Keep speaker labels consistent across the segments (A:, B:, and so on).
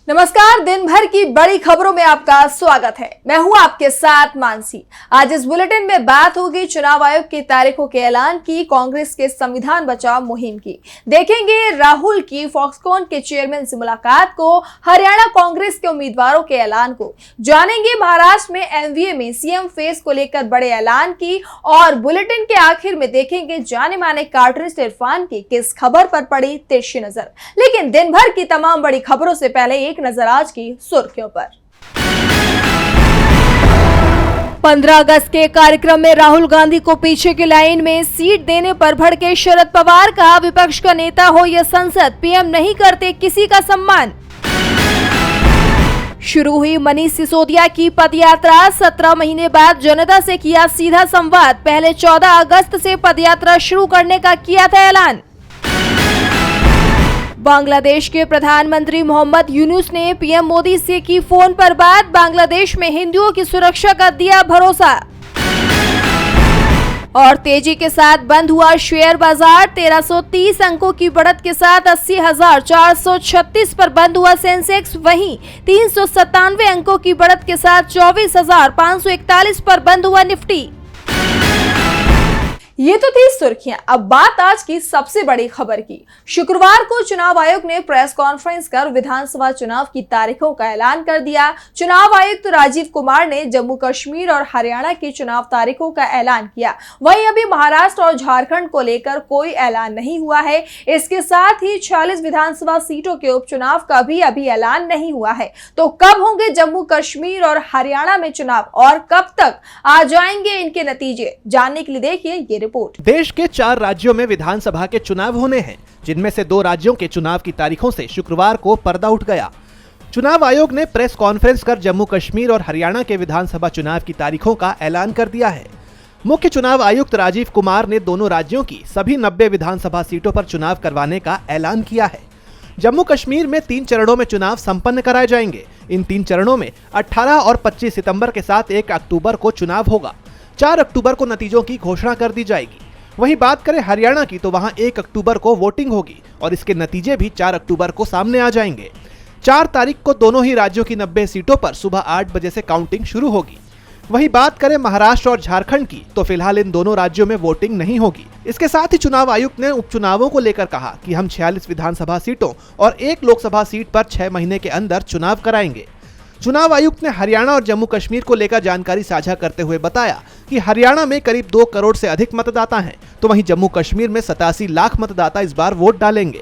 A: नमस्कार। दिन भर की बड़ी खबरों में आपका स्वागत है। मैं हूं आपके साथ मानसी। आज इस बुलेटिन में बात होगी चुनाव आयोग की तारीखों के ऐलान की, कांग्रेस के संविधान बचाओ मुहिम की, देखेंगे राहुल की फॉक्सकॉन के चेयरमैन से मुलाकात को, हरियाणा कांग्रेस के उम्मीदवारों के ऐलान को, जानेंगे महाराष्ट्र में एमवीए में सीएम फेस को लेकर बड़े ऐलान की, और बुलेटिन के आखिर में देखेंगे जाने माने कार्टूनिस्ट इरफान की किस खबर पर पड़ी तिरछी नजर। लेकिन दिन भर की तमाम बड़ी खबरों से पहले एक नजर आज की सुर्खियों पर। 15 अगस्त के कार्यक्रम में राहुल गांधी को पीछे की लाइन में सीट देने पर भड़के शरद पवार का, विपक्ष का नेता हो या संसद, पीएम नहीं करते किसी का सम्मान। शुरू हुई मनीष सिसोदिया की पदयात्रा, 17 महीने बाद जनता से किया सीधा संवाद, पहले 14 अगस्त से पदयात्रा शुरू करने का किया था ऐलान। बांग्लादेश के प्रधानमंत्री मोहम्मद यूनुस ने पीएम मोदी से की फोन पर बात, बांग्लादेश में हिंदुओं की सुरक्षा का दिया भरोसा। और तेजी के साथ बंद हुआ शेयर बाजार, 1330 अंकों की बढ़त के साथ 80,436 पर बंद हुआ सेंसेक्स, वहीं 397 अंकों की बढ़त के साथ 24,541 पर बंद हुआ निफ्टी। ये तो थी सुर्खियां। अब बात आज की सबसे बड़ी खबर की। शुक्रवार को चुनाव आयोग ने प्रेस कॉन्फ्रेंस कर विधानसभा चुनाव की तारीखों का ऐलान कर दिया। चुनाव आयुक्त राजीव कुमार ने जम्मू कश्मीर और हरियाणा की चुनाव तारीखों का ऐलान किया। वहीं अभी महाराष्ट्र और झारखंड को लेकर कोई ऐलान नहीं हुआ है। इसके साथ ही 46 विधानसभा सीटों के उपचुनाव का भी अभी ऐलान नहीं हुआ है। तो कब होंगे जम्मू कश्मीर और हरियाणा में चुनाव और कब तक आ जाएंगे इनके नतीजे, जानने के लिए देखिए ये रिपोर्ट।
B: देश के 4 राज्यों में विधानसभा के चुनाव होने हैं, जिनमें से 2 राज्यों के चुनाव की तारीखों से शुक्रवार को पर्दा उठ गया। चुनाव आयोग ने प्रेस कॉन्फ्रेंस कर जम्मू कश्मीर और हरियाणा के विधानसभा चुनाव की तारीखों का ऐलान कर दिया है। मुख्य चुनाव आयुक्त राजीव कुमार ने दोनों राज्यों की सभी 90 विधानसभा सीटों पर चुनाव करवाने का ऐलान किया है। जम्मू कश्मीर में 3 चरणों में चुनाव संपन्न कराए जाएंगे। इन 3 चरणों में 18 और 25 सितंबर के साथ 1 अक्टूबर को चुनाव होगा। 4 अक्टूबर को नतीजों की घोषणा कर दी जाएगी। वहीं बात करें हरियाणा की, तो वहां 1 अक्टूबर को वोटिंग होगी और इसके नतीजे भी 4 अक्टूबर को सामने आ जाएंगे। 4 तारीख को दोनों ही राज्यों की 90 सीटों पर सुबह 8 बजे से काउंटिंग शुरू होगी। वहीं बात करें महाराष्ट्र और झारखंड की, तो फिलहाल इन दोनों राज्यों में वोटिंग नहीं होगी। इसके साथ ही चुनाव आयुक्त ने उपचुनावों को लेकर कहा कि हम 46 विधानसभा सीटों और 1 लोकसभा सीट पर 6 महीने के अंदर चुनाव कराएंगे। चुनाव आयुक्त ने हरियाणा और जम्मू कश्मीर को लेकर जानकारी साझा करते हुए बताया कि हरियाणा में करीब 2 करोड़ से अधिक मतदाता हैं, तो वहीं जम्मू कश्मीर में 87 लाख मतदाता इस बार वोट डालेंगे।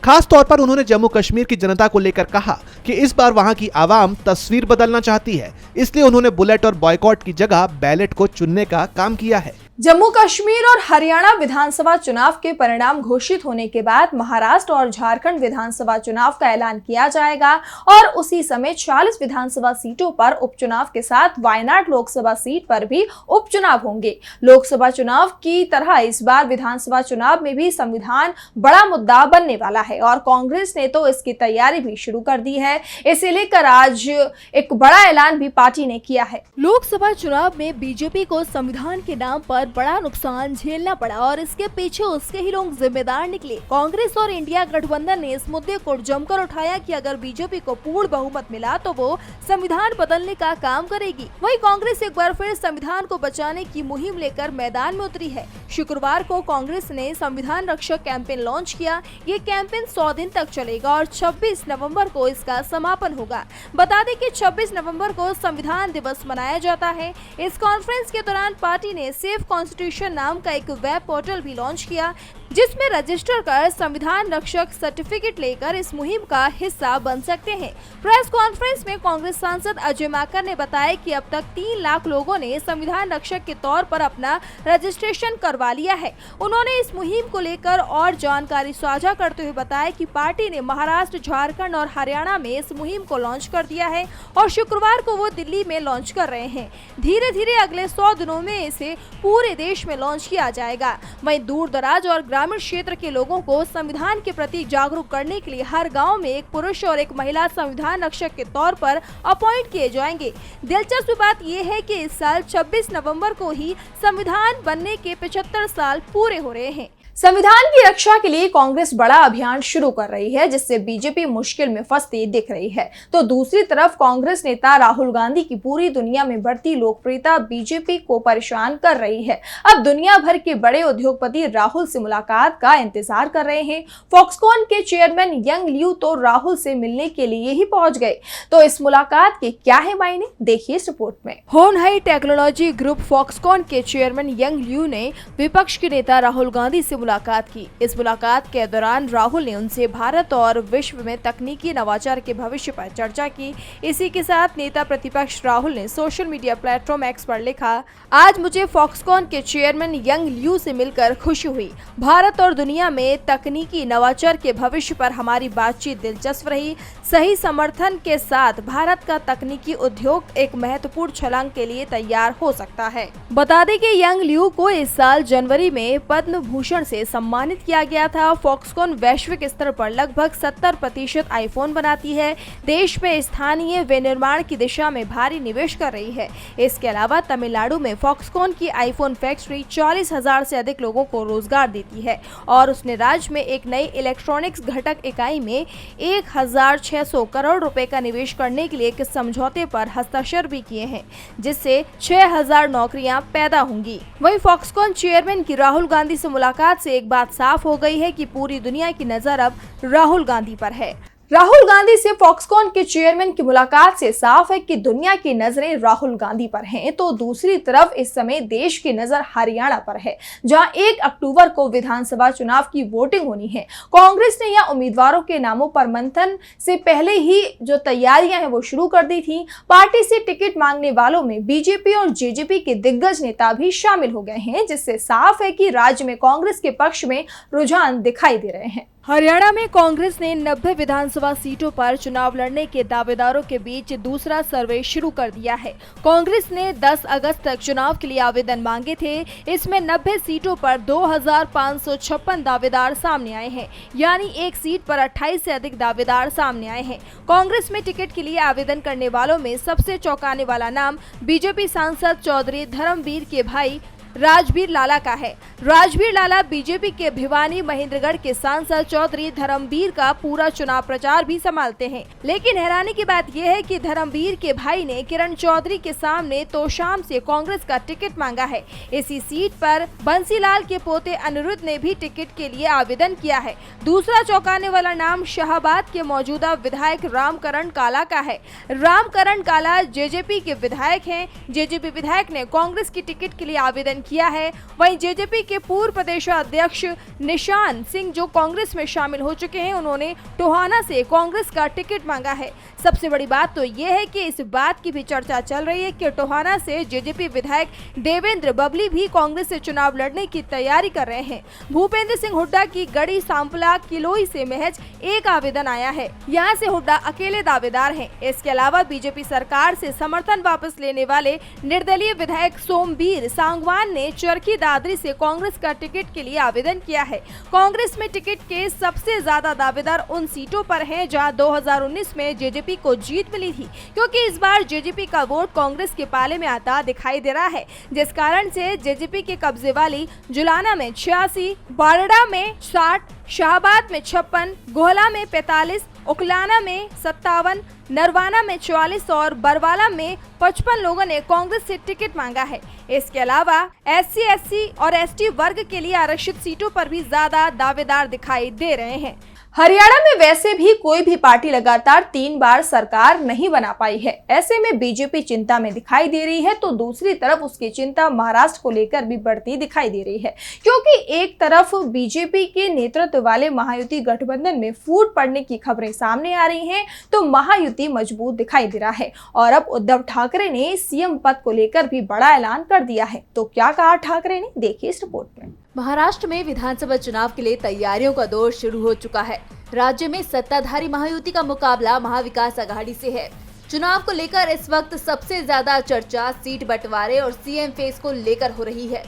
B: खास तौर पर उन्होंने जम्मू कश्मीर की जनता को लेकर कहा कि इस बार वहां की आवाम तस्वीर बदलना चाहती है, इसलिए उन्होंने बुलेट और बॉयकॉट की जगह बैलेट को चुनने का काम किया है।
A: जम्मू कश्मीर और हरियाणा विधानसभा चुनाव के परिणाम घोषित होने के बाद महाराष्ट्र और झारखंड विधानसभा चुनाव का ऐलान किया जाएगा और उसी समय 40 विधानसभा सीटों पर उपचुनाव के साथ वायनाड लोकसभा सीट पर भी उपचुनाव होंगे। लोकसभा चुनाव की तरह इस बार विधानसभा चुनाव में भी संविधान बड़ा मुद्दा बनने वाला है और कांग्रेस ने तो इसकी तैयारी भी शुरू कर दी है। इसे लेकर आज एक बड़ा ऐलान भी पार्टी ने किया है। लोकसभा चुनाव में बीजेपी को संविधान के नाम पर बड़ा नुकसान झेलना पड़ा और इसके पीछे उसके ही लोग जिम्मेदार निकले। कांग्रेस और इंडिया गठबंधन ने इस मुद्दे को जमकर उठाया कि अगर बीजेपी को पूर्ण बहुमत मिला तो वो संविधान बदलने का काम करेगी। वहीं कांग्रेस एक बार फिर संविधान को बचाने की मुहिम लेकर मैदान में उतरी है। शुक्रवार को कांग्रेस ने संविधान रक्षक कैंपेन लॉन्च किया। ये कैंपेन 100 दिन तक चलेगा और 26 नवम्बर को इसका समापन होगा। बता दें कि 26 नवम्बर को संविधान दिवस मनाया जाता है। इस कॉन्फ्रेंस के दौरान पार्टी ने सेफ कॉन्स्टिट्यूशन नाम का एक वेब पोर्टल भी लॉन्च किया, जिसमें रजिस्टर कर संविधान रक्षक सर्टिफिकेट लेकर इस मुहिम का हिस्सा बन सकते हैं। प्रेस कॉन्फ्रेंस में कांग्रेस सांसद अजय माकन ने बताया कि अब तक 3 लाख लोगों ने संविधान रक्षक के तौर पर अपना रजिस्ट्रेशन करवा लिया है। उन्होंने इस मुहिम को लेकर और जानकारी साझा करते हुए बताया कि पार्टी ने महाराष्ट्र, झारखंड और हरियाणा में इस मुहिम को लॉन्च कर दिया है और शुक्रवार को वो दिल्ली में लॉन्च कर रहे हैं। धीरे धीरे अगले 100 दिनों में इसे पूरे देश में लॉन्च किया जाएगा। वहीं दूर दराज और ग्रामीण क्षेत्र के लोगों को संविधान के प्रति जागरूक करने के लिए हर गांव में एक पुरुष और एक महिला संविधान रक्षक के तौर पर अपॉइंट किए जाएंगे। दिलचस्प बात यह है कि इस साल 26 नवंबर को ही संविधान बनने के 75 साल पूरे हो रहे हैं। संविधान की रक्षा के लिए कांग्रेस बड़ा अभियान शुरू कर रही है, जिससे बीजेपी मुश्किल में फंसती दिख रही है। तो दूसरी तरफ कांग्रेस नेता राहुल गांधी की पूरी दुनिया में बढ़ती लोकप्रियता बीजेपी को परेशान कर रही है। अब दुनिया भर के बड़े उद्योगपति राहुल से मुलाकात का इंतजार कर रहे हैं। फॉक्सकॉन के चेयरमैन यंग लियू तो राहुल से मिलने के लिए ही पहुंच गए। तो इस मुलाकात के क्या है मायने, देखिए इस रिपोर्ट में। होनहाई टेक्नोलॉजी ग्रुप फॉक्सकॉन के चेयरमैन यंग लियू ने विपक्ष के नेता राहुल गांधी से मुलाकात की। इस मुलाकात के दौरान राहुल ने उनसे भारत और विश्व में तकनीकी नवाचार के भविष्य पर चर्चा की। इसी के साथ नेता प्रतिपक्ष राहुल ने सोशल मीडिया प्लेटफॉर्म एक्स पर लिखा, आज मुझे फॉक्सकॉन के चेयरमैन यंग लियू से मिलकर खुशी हुई। भारत और दुनिया में तकनीकी नवाचार के भविष्य पर हमारी बातचीत दिलचस्प रही। सही समर्थन के साथ भारत का तकनीकी उद्योग एक महत्वपूर्ण छलांग के लिए तैयार हो सकता है। बता दें कि यंग लियू को इस साल जनवरी में पद्म भूषण से सम्मानित किया गया था। फॉक्सकॉन वैश्विक स्तर पर लगभग 70% आईफोन बनाती है। देश में स्थानीय विनिर्माण की दिशा में भारी निवेश कर रही है। इसके अलावा तमिलनाडु में फॉक्सकॉन की आईफोन फैक्ट्री 40,000 से अधिक लोगों को रोजगार देती है और उसने राज्य में एक नई इलेक्ट्रॉनिक्स घटक इकाई में 1,600 करोड़ रुपए का निवेश करने के लिए एक समझौते पर हस्ताक्षर भी किए हैं, जिससे 6,000 नौकरियां पैदा होंगी। वहीं फॉक्सकॉन चेयरमैन की राहुल गांधी से मुलाकात से एक बात साफ हो गई है कि पूरी दुनिया की नजर अब राहुल गांधी पर है। राहुल गांधी से फॉक्सकॉन के चेयरमैन की मुलाकात से साफ है कि दुनिया की नजरें राहुल गांधी पर हैं। तो दूसरी तरफ इस समय देश की नजर हरियाणा पर है, जहां 1 अक्टूबर को विधानसभा चुनाव की वोटिंग होनी है। कांग्रेस ने यहां उम्मीदवारों के नामों पर मंथन से पहले ही जो तैयारियां हैं वो शुरू कर दी थी। पार्टी से टिकट मांगने वालों में बीजेपी और जेजेपी के दिग्गज नेता भी शामिल हो गए हैं, जिससे साफ है कि राज्य में कांग्रेस के पक्ष में रुझान दिखाई दे रहे हैं। हरियाणा में कांग्रेस ने 90 विधानसभा सीटों पर चुनाव लड़ने के दावेदारों के बीच दूसरा सर्वे शुरू कर दिया है। कांग्रेस ने 10 अगस्त तक चुनाव के लिए आवेदन मांगे थे। इसमें 90 सीटों पर 2,556 दावेदार सामने आए हैं, यानी एक सीट पर 28 से अधिक दावेदार सामने आए हैं। कांग्रेस में टिकट के लिए आवेदन करने वालों में सबसे चौंकाने वाला नाम बीजेपी सांसद चौधरी धर्मवीर के भाई राजवीर लाला का है। राजवीर लाला बीजेपी के भिवानी महेंद्रगढ़ के सांसद चौधरी धर्मवीर का पूरा चुनाव प्रचार भी संभालते हैं। लेकिन हैरानी की बात यह है कि धर्मवीर के भाई ने किरण चौधरी के सामने तोशाम से कांग्रेस का टिकट मांगा है। इसी सीट पर बंसीलाल के पोते अनिरुद्ध ने भी टिकट के लिए आवेदन किया है। दूसरा चौंकाने वाला नाम शाहबाद के मौजूदा विधायक रामकरण काला का है। रामकरण काला जेजेपी के विधायक हैं। जेजेपी विधायक ने कांग्रेस की टिकट के लिए आवेदन किया है। वहीं जेजेपी के पूर्व प्रदेशाध्यक्ष निशान सिंह जो कांग्रेस में शामिल हो चुके हैं, उन्होंने टोहाना से कांग्रेस का टिकट मांगा है। सबसे बड़ी बात तो ये है कि इस बात की भी चर्चा चल रही है कि टोहाना से जेजेपी विधायक देवेंद्र बबली भी कांग्रेस से चुनाव लड़ने की तैयारी कर रहे हैं। भूपेंद्र सिंह हुड्डा की गढ़ी सांपला किलोई से महज एक आवेदन आया है। यहाँ से हुड्डा अकेले दावेदार हैं। इसके अलावा बीजेपी सरकार से समर्थन वापस लेने वाले निर्दलीय विधायक सोमवीर सांगवान ने चरखी दादरी से कांग्रेस का टिकट के लिए आवेदन किया है। कांग्रेस में टिकट के सबसे ज्यादा दावेदार उन सीटों पर हैं जहां 2019 में जेजेपी को जीत मिली थी, क्योंकि इस बार जेजेपी का वोट कांग्रेस के पाले में आता दिखाई दे रहा है, जिस कारण से जेजेपी के कब्जे वाली जुलाना में 86, बारड़ा में 60, शाहबाद में 56, गोहला में 45, उकलाना में 57, नरवाना में 44 और बरवाला में 55 लोगों ने कांग्रेस से टिकट मांगा है। इसके अलावा SC, SC और ST वर्ग के लिए आरक्षित सीटों पर भी ज्यादा दावेदार दिखाई दे रहे हैं। हरियाणा में वैसे भी कोई भी पार्टी लगातार 3 बार सरकार नहीं बना पाई है। ऐसे में बीजेपी चिंता में दिखाई दे रही है, तो दूसरी तरफ उसकी चिंता महाराष्ट्र को लेकर भी बढ़ती दिखाई दे रही है, क्योंकि एक तरफ बीजेपी के नेतृत्व वाले महायुति गठबंधन में फूट पड़ने की खबरें सामने आ रही हैं, तो महायुति मजबूत दिखाई दे रहा है। और अब उद्धव ठाकरे ने सीएम पद को लेकर भी बड़ा ऐलान कर दिया है। तो क्या कहा ठाकरे ने, देखिए इस रिपोर्ट में।
C: महाराष्ट्र में विधानसभा चुनाव के लिए तैयारियों का दौर शुरू हो चुका है। राज्य में सत्ताधारी महायुति का मुकाबला महाविकास आघाड़ी से है। चुनाव को लेकर इस वक्त सबसे ज्यादा चर्चा सीट बंटवारे और सीएम फेस को लेकर हो रही है।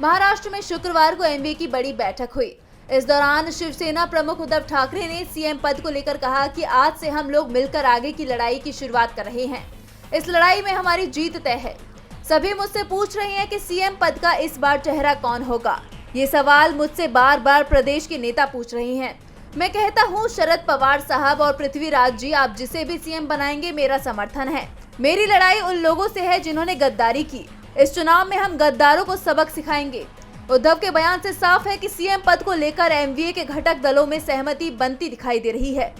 C: महाराष्ट्र में शुक्रवार को एमबी की बड़ी बैठक हुई। इस दौरान शिवसेना प्रमुख उद्धव ठाकरे ने सीएम पद को लेकर कहा कि आज से हम लोग मिलकर आगे की लड़ाई की शुरुआत कर रहे हैं। इस लड़ाई में हमारी जीत तय है। सभी मुझसे पूछ रहे हैं कि सीएम पद का इस बार चेहरा कौन होगा। ये सवाल मुझसे बार बार प्रदेश के नेता पूछ रहे हैं। मैं कहता हूँ शरद पवार साहब और पृथ्वीराज जी, आप जिसे भी सीएम बनाएंगे मेरा समर्थन है। मेरी लड़ाई उन लोगों से है जिन्होंने गद्दारी की। इस चुनाव में हम गद्दारों को सबक सिखाएंगे। उद्धव के बयान से साफ है कि सीएम पद को लेकर एमवीए के घटक दलों में सहमति बनती दिखाई दे रही है।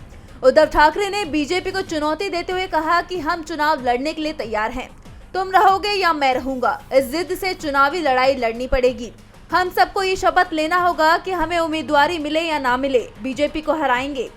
C: उद्धव ठाकरे ने बीजेपी को चुनौती देते हुए कहा कि हम चुनाव लड़ने के लिए तैयार हैं। तुम रहोगे या मैं रहूंगा, इस जिद से चुनावी लड़ाई लड़नी पड़ेगी। हम सबको ये शपथ लेना होगा कि हमें उम्मीदवारी मिले या ना मिले, बीजेपी को हराएंगे।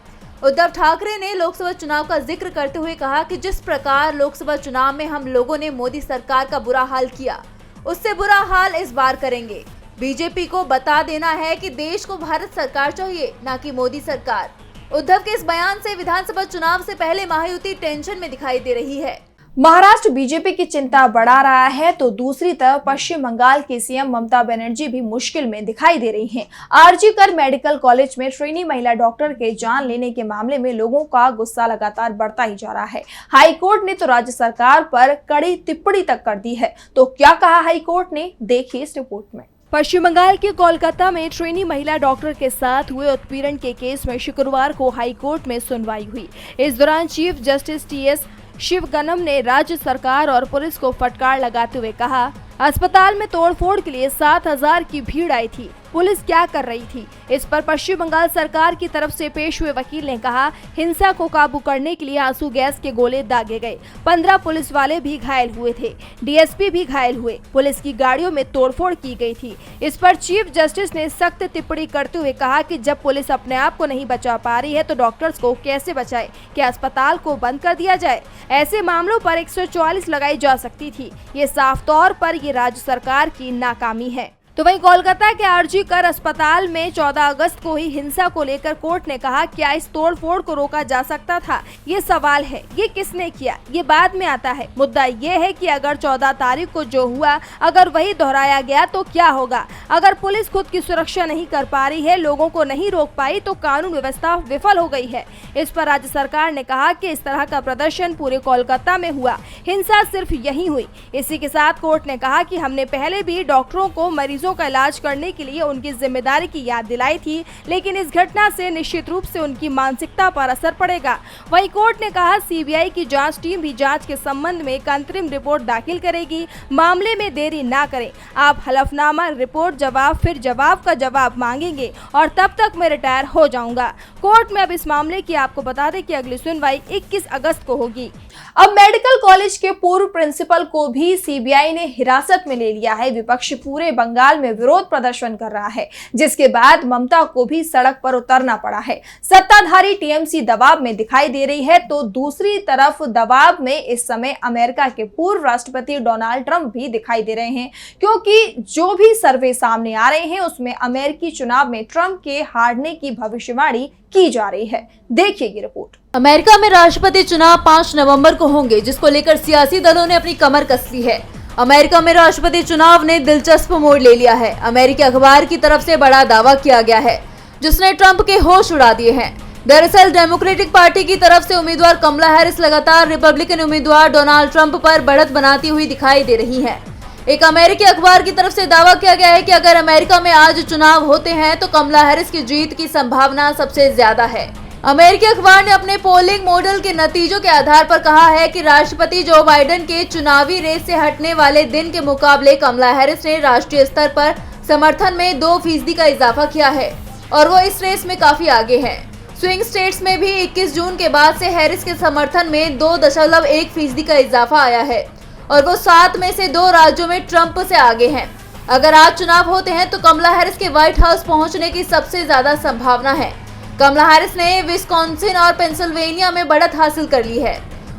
C: उद्धव ठाकरे ने लोकसभा चुनाव का जिक्र करते हुए कहा कि जिस प्रकार लोकसभा चुनाव में हम लोगों ने मोदी सरकार का बुरा हाल किया, उससे बुरा हाल इस बार करेंगे। बीजेपी को बता देना है कि देश को भारत सरकार चाहिए, ना कि मोदी सरकार। उद्धव के इस बयान से विधानसभा चुनाव से पहले महायुति टेंशन में दिखाई दे रही है।
A: महाराष्ट्र बीजेपी की चिंता बढ़ा रहा है तो दूसरी तरफ पश्चिम बंगाल की सीएम ममता बनर्जी भी मुश्किल में दिखाई दे रही हैं। आरजी कर मेडिकल कॉलेज में ट्रेनी महिला डॉक्टर के जान लेने के मामले में लोगों का गुस्सा लगातार बढ़ता ही जा रहा है। हाईकोर्ट ने तो राज्य सरकार पर कड़ी टिप्पणी तक कर दी है। तो क्या कहा हाईकोर्ट ने, देखिए इस रिपोर्ट में। पश्चिम बंगाल के कोलकाता में ट्रेनी महिला डॉक्टर के साथ हुए उत्पीड़न के केस में शुक्रवार को हाईकोर्ट में सुनवाई हुई। इस दौरान चीफ जस्टिस टीएस शिवगनम ने राज्य सरकार और पुलिस को फटकार लगाते हुए कहा, अस्पताल में तोड़फोड़ के लिए 7,000 की भीड़ आई थी, पुलिस क्या कर रही थी। इस पर पश्चिम बंगाल सरकार की तरफ से पेश हुए वकील ने कहा, हिंसा को काबू करने के लिए आंसू गैस के गोले दागे गए, 15 पुलिस वाले भी घायल हुए थे, डीएसपी भी घायल हुए, पुलिस की गाड़ियों में तोड़फोड़ की गई थी। इस पर चीफ जस्टिस ने सख्त टिप्पणी करते हुए कहा कि जब पुलिस अपने आप को नहीं बचा पा रही है तो डॉक्टर्स को कैसे बचाए, क्या अस्पताल को बंद कर दिया जाए। ऐसे मामलों पर 144 लगाई जा सकती थी। ये साफ तौर पर ये राज्य सरकार की नाकामी है। तो वहीं कोलकाता के आरजी कर अस्पताल में 14 अगस्त को ही हिंसा को लेकर कोर्ट ने कहा, क्या इस तोड़फोड़ को रोका जा सकता था? ये सवाल है, ये किसने किया, ये बाद में आता है। मुद्दा ये है कि अगर 14 तारीख को जो हुआ अगर वही दोहराया गया तो क्या होगा। अगर पुलिस खुद की सुरक्षा नहीं कर पा रही है, लोगों को नहीं रोक पाई, तो कानून व्यवस्था विफल हो गई है। इस पर राज्य सरकार ने कहा कि इस तरह का प्रदर्शन पूरे कोलकाता में हुआ, हिंसा सिर्फ यही हुई। इसी के साथ कोर्ट ने कहा कि हमने पहले भी डॉक्टरों को मरीजों का इलाज करने के लिए उनकी जिम्मेदारी की याद दिलाई थी, लेकिन इस घटना से निश्चित रूप से उनकी मानसिकता पर असर पड़ेगा। वहीं कोर्ट ने कहा, सीबीआई की जांच टीम भी जांच के संबंध में एक अंतरिम रिपोर्ट दाखिल करेगी, मामले में देरी ना करें। आप हलफनामा, रिपोर्ट, जवाब, फिर जवाब का जवाब मांगेंगे और तब तक मैं रिटायर हो जाऊंगा। कोर्ट में अब इस मामले की आपको बता दें कि अगली सुनवाई 21 अगस्त को होगी। अब मेडिकल कॉलेज के पूर्व प्रिंसिपल को भी सीबीआई ने हिरासत में ले लिया है। विपक्ष पूरे बंगाल में विरोध प्रदर्शन कर रहा है, जिसके बाद ममता को भी सड़क पर उतरना पड़ा है। सत्ताधारी टीएमसी दबाव में दिखाई दे रही है तो दूसरी तरफ दबाव में इस समय अमेरिका के पूर्व राष्ट्रपति डोनाल्ड ट्रंप भी दिखाई दे रहे हैं, क्योंकि जो भी सर्वे सामने आ रहे हैं उसमें अमेरिकी चुनाव में ट्रंप के हारने की भविष्यवाणी की जा रही है। देखिए ये रिपोर्ट।
C: अमेरिका में राष्ट्रपति चुनाव 5 नवंबर को होंगे, जिसको लेकर सियासी दलों ने अपनी कमर कस ली है। अमेरिका में राष्ट्रपति चुनाव ने दिलचस्प मोड़ ले लिया है। अमेरिकी अखबार की तरफ से बड़ा दावा किया गया है, जिसने ट्रंप के होश उड़ा दिए हैं। दरअसल डेमोक्रेटिक पार्टी की तरफ से उम्मीदवार कमला हैरिस लगातार रिपब्लिकन उम्मीदवार डोनाल्ड ट्रंप पर बढ़त बनाती हुई दिखाई दे रही है। एक अमेरिकी अखबार की तरफ से दावा किया गया है कि अगर अमेरिका में आज चुनाव होते हैं तो कमला हैरिस की जीत की संभावना सबसे ज्यादा है। अमेरिकी अखबार ने अपने पोलिंग मॉडल के नतीजों के आधार पर कहा है कि राष्ट्रपति जो बाइडेन के चुनावी रेस से हटने वाले दिन के मुकाबले कमला हैरिस ने राष्ट्रीय स्तर पर समर्थन में 2% का इजाफा किया है और वो इस रेस में काफी आगे हैं। स्विंग स्टेट्स में भी 21 जून के बाद से हैरिस के समर्थन में 2.1% का इजाफा आया है और वो 7 में से 2 राज्यों में ट्रंप से आगे हैं। अगर आज चुनाव होते हैं तो कमला हैरिस के व्हाइट हाउस पहुंचने की सबसे ज्यादा संभावना है। कमला हैरिस ने विस्कॉन्सिन और पेंसिल्वेनिया में बढ़त हासिल कर ली है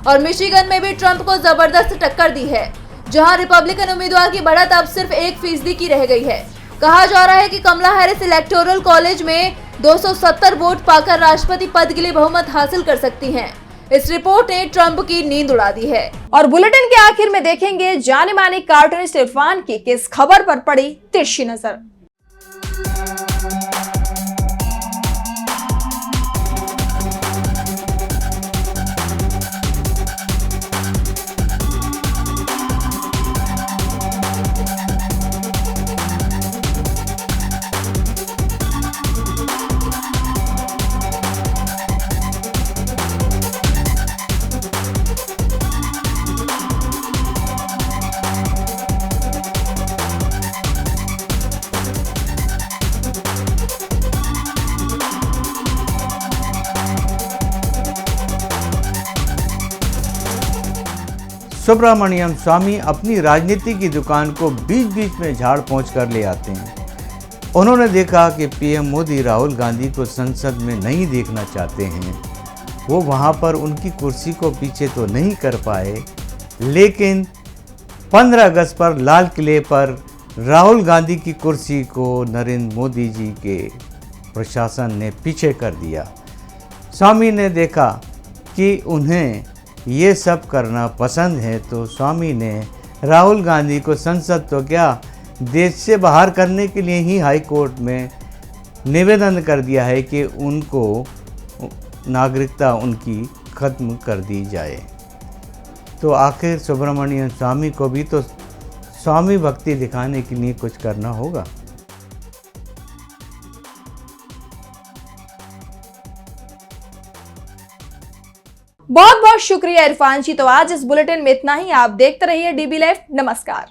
C: और मिशिगन में भी ट्रंप को जबरदस्त टक्कर दी है, जहां रिपब्लिकन उम्मीदवार की बढ़त अब सिर्फ 1% की रह गई है। कहा जा रहा है कि कमला हैरिस इलेक्टोरल कॉलेज में 270 वोट पाकर राष्ट्रपति पद के लिए बहुमत हासिल कर सकती हैं। इस रिपोर्ट ने ट्रंप की नींद उड़ा दी है।
A: और बुलेटिन के आखिर में देखेंगे जाने माने कार्टूनिस्ट इरफान की किस खबर पर पड़ी तिरछी नजर।
D: सुब्रमण्यम स्वामी अपनी राजनीति की दुकान को बीच बीच में झाड़ पोंछ कर ले आते हैं। उन्होंने देखा कि पीएम मोदी राहुल गांधी को संसद में नहीं देखना चाहते हैं। वो वहाँ पर उनकी कुर्सी को पीछे तो नहीं कर पाए, लेकिन 15 अगस्त पर लाल किले पर राहुल गांधी की कुर्सी को नरेंद्र मोदी जी के प्रशासन ने पीछे कर दिया। स्वामी ने देखा कि उन्हें ये सब करना पसंद है, तो स्वामी ने राहुल गांधी को संसद तो क्या देश से बाहर करने के लिए ही हाई कोर्ट में निवेदन कर दिया है कि उनको नागरिकता उनकी ख़त्म कर दी जाए। तो आखिर सुब्रमण्यम स्वामी को भी तो स्वामी भक्ति दिखाने के लिए कुछ करना होगा।
A: बहुत बहुत शुक्रिया इरफान जी। तो आज इस बुलेटिन में इतना ही। आप देखते रहिए डीबी लाइव। नमस्कार।